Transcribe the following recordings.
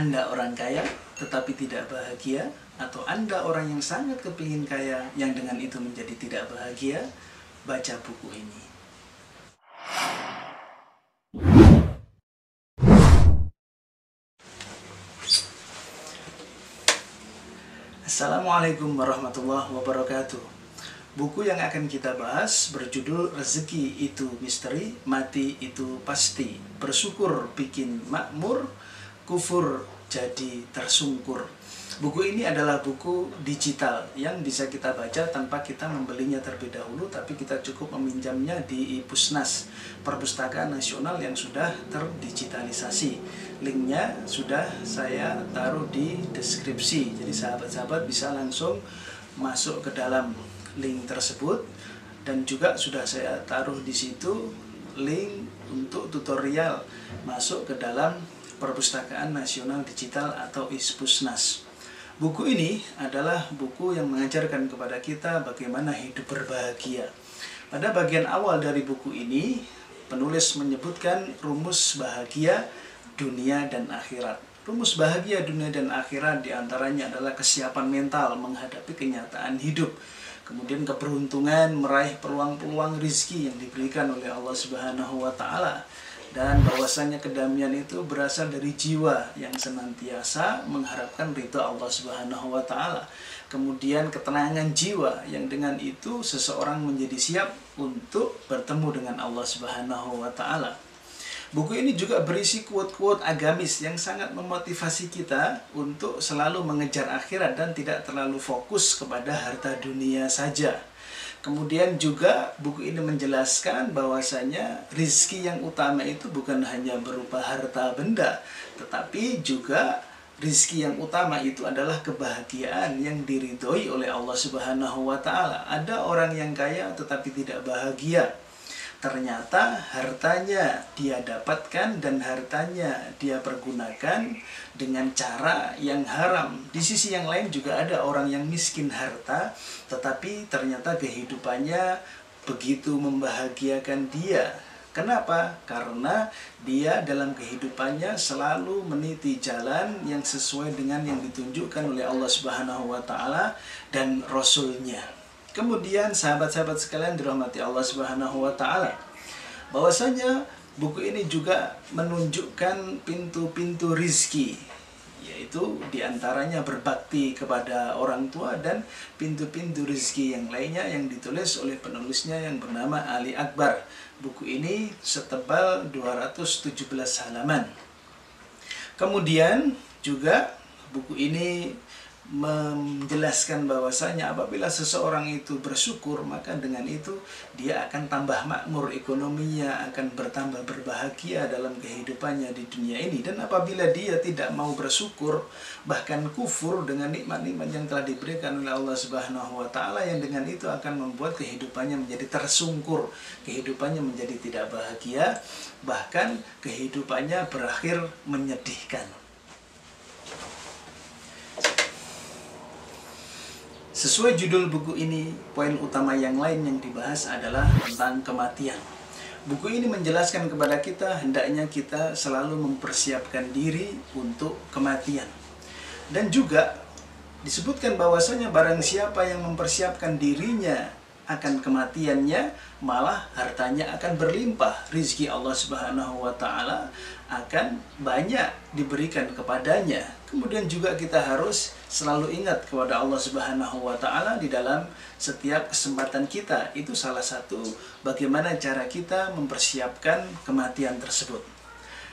Anda orang kaya tetapi tidak bahagia, atau Anda orang yang sangat kepingin kaya yang dengan itu menjadi tidak bahagia? Baca buku ini. Assalamualaikum warahmatullahi wabarakatuh. Buku yang akan kita bahas berjudul Rezeki itu Misteri, Mati itu Pasti. Bersyukur bikin makmur, kufur jadi tersungkur. Buku ini adalah buku digital yang bisa kita baca tanpa kita membelinya terlebih dahulu, tapi kita cukup meminjamnya di Pusnas, Perpustakaan Nasional yang sudah terdigitalisasi. Linknya sudah saya taruh di deskripsi, jadi sahabat-sahabat bisa langsung masuk ke dalam link tersebut. Dan juga sudah saya taruh di situ link untuk tutorial masuk ke dalam Perpustakaan Nasional Digital atau Ispusnas. Buku ini adalah buku yang mengajarkan kepada kita bagaimana hidup berbahagia. Pada bagian awal dari buku ini, penulis menyebutkan rumus bahagia dunia dan akhirat. Rumus bahagia dunia dan akhirat diantaranya adalah kesiapan mental menghadapi kenyataan hidup. Kemudian keberuntungan meraih peluang-peluang rizki yang diberikan oleh Allah Subhanahu wa Ta'ala. Dan bahwasanya kedamaian itu berasal dari jiwa yang senantiasa mengharapkan ridha Allah Subhanahu wa Ta'ala. Kemudian ketenangan jiwa yang dengan itu seseorang menjadi siap untuk bertemu dengan Allah Subhanahu wa Ta'ala. Buku ini juga berisi quote-quote agamis yang sangat memotivasi kita untuk selalu mengejar akhirat dan tidak terlalu fokus kepada harta dunia saja. Kemudian juga buku ini menjelaskan bahwasanya rizki yang utama itu bukan hanya berupa harta benda, tetapi juga rizki yang utama itu adalah kebahagiaan yang diridhoi oleh Allah Subhanahu wa Ta'ala. Ada orang yang kaya tetapi tidak bahagia. Ternyata hartanya dia dapatkan dan hartanya dia pergunakan dengan cara yang haram. Di sisi yang lain juga ada orang yang miskin harta, tetapi ternyata kehidupannya begitu membahagiakan dia. Kenapa? Karena dia dalam kehidupannya selalu meniti jalan yang sesuai dengan yang ditunjukkan oleh Allah Subhanahu wa Ta'ala dan Rasul-Nya. Kemudian sahabat-sahabat sekalian dirahmati Allah Subhanahu wa Ta'ala, bahwasanya buku ini juga menunjukkan pintu-pintu rizki, yaitu diantaranya berbakti kepada orang tua dan pintu-pintu rizki yang lainnya yang ditulis oleh penulisnya yang bernama Ali Akbar. Buku ini setebal 217 halaman. Kemudian juga buku ini menjelaskan bahwasanya apabila seseorang itu bersyukur, maka dengan itu dia akan tambah makmur ekonominya, akan bertambah berbahagia dalam kehidupannya di dunia ini. Dan apabila dia tidak mau bersyukur, bahkan kufur dengan nikmat-nikmat yang telah diberikan oleh Allah Subhanahu wa Ta'ala, yang dengan itu akan membuat kehidupannya menjadi tersungkur, kehidupannya menjadi tidak bahagia, bahkan kehidupannya berakhir menyedihkan. Sesuai judul buku ini, poin utama yang lain yang dibahas adalah tentang kematian. Buku ini menjelaskan kepada kita hendaknya kita selalu mempersiapkan diri untuk kematian. Dan juga disebutkan bahwasanya barang siapa yang mempersiapkan dirinya akan kematiannya, malah hartanya akan berlimpah. Rizki Allah Subhanahu wa Ta'ala akan banyak diberikan kepadanya. Kemudian juga kita harus selalu ingat kepada Allah Subhanahu wa Ta'ala di dalam setiap kesempatan kita. Itu salah satu bagaimana cara kita mempersiapkan kematian tersebut.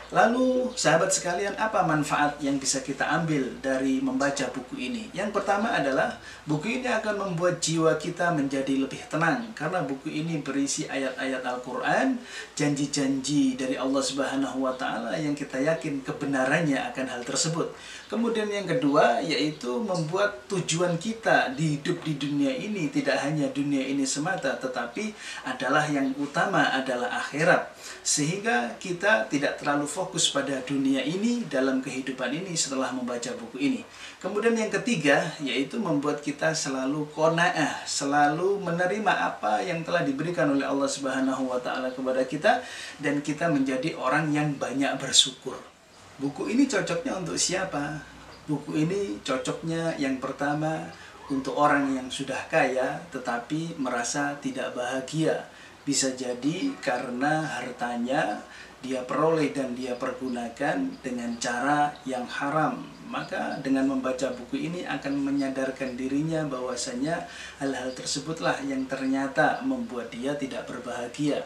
Lalu sahabat sekalian, apa manfaat yang bisa kita ambil dari membaca buku ini? Yang pertama adalah buku ini akan membuat jiwa kita menjadi lebih tenang, karena buku ini berisi ayat-ayat Al-Quran, janji-janji dari Allah Subhanahu wa Ta'ala yang kita yakin kebenarannya akan hal tersebut. Kemudian yang kedua yaitu membuat tujuan kita di hidup di dunia ini tidak hanya dunia ini semata, tetapi adalah yang utama adalah akhirat. Sehingga kita tidak terlalu fokus pada dunia ini dalam kehidupan ini setelah membaca buku ini. Kemudian yang ketiga yaitu membuat kita selalu qanaah, selalu menerima apa yang telah diberikan oleh Allah Subhanahu wa Ta'ala kepada kita, dan kita menjadi orang yang banyak bersyukur. Buku ini cocoknya untuk siapa? Buku ini cocoknya yang pertama untuk orang yang sudah kaya tetapi merasa tidak bahagia. Bisa jadi karena hartanya dia peroleh dan dia pergunakan dengan cara yang haram. Maka dengan membaca buku ini akan menyadarkan dirinya bahwasanya hal-hal tersebutlah yang ternyata membuat dia tidak berbahagia.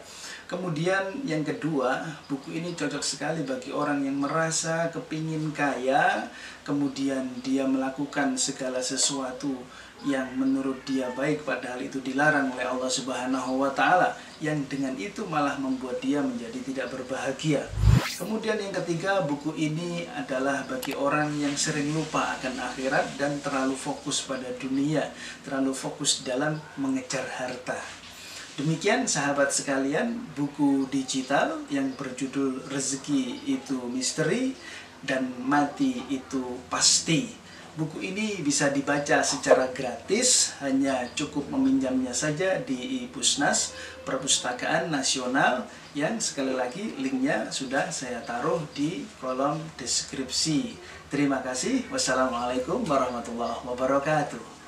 Kemudian yang kedua, buku ini cocok sekali bagi orang yang merasa kepingin kaya, kemudian dia melakukan segala sesuatu yang menurut dia baik padahal itu dilarang oleh Allah Subhanahu wa taala, yang dengan itu malah membuat dia menjadi tidak berbahagia. Kemudian yang ketiga, buku ini adalah bagi orang yang sering lupa akan akhirat dan terlalu fokus pada dunia, terlalu fokus dalam mengejar harta. Demikian sahabat sekalian, buku digital yang berjudul Rezeki itu Misteri dan Mati itu Pasti. Buku ini bisa dibaca secara gratis, hanya cukup meminjamnya saja di Pusnas, Perpustakaan Nasional, yang sekali lagi linknya sudah saya taruh di kolom deskripsi. Terima kasih. Wassalamualaikum warahmatullahi wabarakatuh.